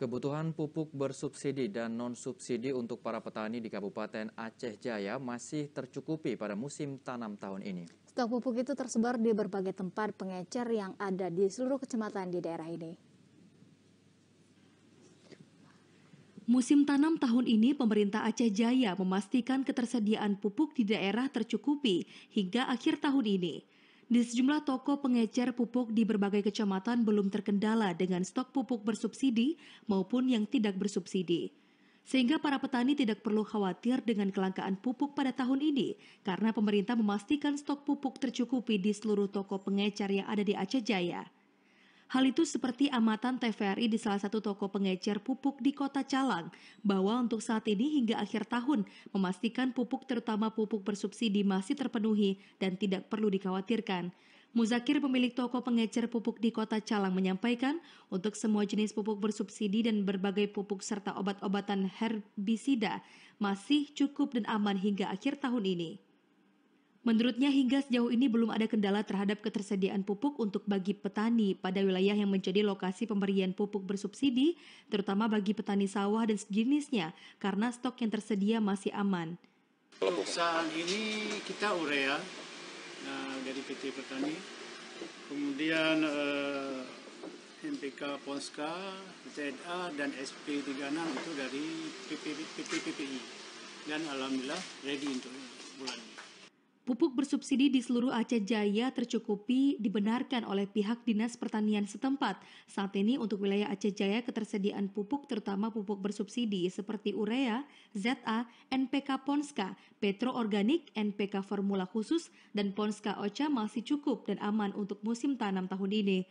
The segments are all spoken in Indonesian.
Kebutuhan pupuk bersubsidi dan non-subsidi untuk para petani di Kabupaten Aceh Jaya masih tercukupi pada musim tanam tahun ini. Stok pupuk itu tersebar di berbagai tempat pengecer yang ada di seluruh kecamatan di daerah ini. Musim tanam tahun ini, pemerintah Aceh Jaya memastikan ketersediaan pupuk di daerah tercukupi hingga akhir tahun ini. Di sejumlah toko pengecer pupuk di berbagai kecamatan belum terkendala dengan stok pupuk bersubsidi maupun yang tidak bersubsidi. Sehingga para petani tidak perlu khawatir dengan kelangkaan pupuk pada tahun ini karena pemerintah memastikan stok pupuk tercukupi di seluruh toko pengecer yang ada di Aceh Jaya. Hal itu seperti amatan TVRI di salah satu toko pengecer pupuk di Kota Calang, bahwa untuk saat ini hingga akhir tahun memastikan pupuk terutama pupuk bersubsidi masih terpenuhi dan tidak perlu dikhawatirkan. Muzakir, pemilik toko pengecer pupuk di Kota Calang, menyampaikan untuk semua jenis pupuk bersubsidi dan berbagai pupuk serta obat-obatan herbisida masih cukup dan aman hingga akhir tahun ini. Menurutnya hingga sejauh ini belum ada kendala terhadap ketersediaan pupuk untuk bagi petani pada wilayah yang menjadi lokasi pemberian pupuk bersubsidi, terutama bagi petani sawah dan sejenisnya, karena stok yang tersedia masih aman. Untuk saat ini kita urea dari PT Petani, kemudian MPK Ponska, ZA dan SP36 itu dari PPI, dan alhamdulillah ready untuk bulan ini. Pupuk bersubsidi di seluruh Aceh Jaya tercukupi dibenarkan oleh pihak Dinas Pertanian setempat. Saat ini untuk wilayah Aceh Jaya ketersediaan pupuk terutama pupuk bersubsidi seperti urea, ZA, NPK Ponska, Petro Organik, NPK Formula Khusus, dan Ponska Ocha masih cukup dan aman untuk musim tanam tahun ini.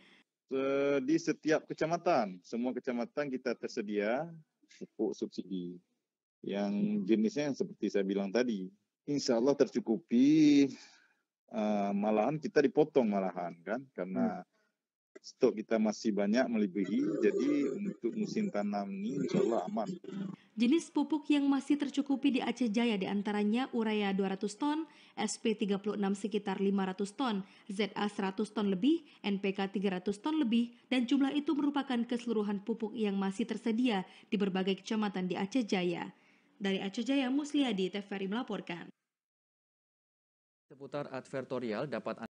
Di setiap kecamatan, semua kecamatan kita tersedia pupuk subsidi. Yang jenisnya yang seperti saya bilang tadi. Insya Allah tercukupi, malahan kita dipotong malahan kan, karena stok kita masih banyak melebihi, jadi untuk musim tanam ini insya Allah aman. Jenis pupuk yang masih tercukupi di Aceh Jaya diantaranya urea 200 ton, SP36 sekitar 500 ton, ZA 100 ton lebih, NPK 300 ton lebih, dan jumlah itu merupakan keseluruhan pupuk yang masih tersedia di berbagai kecamatan di Aceh Jaya. Dari Aceh Jaya, Musliadi, TVRI melaporkan. Seputar advertorial dapat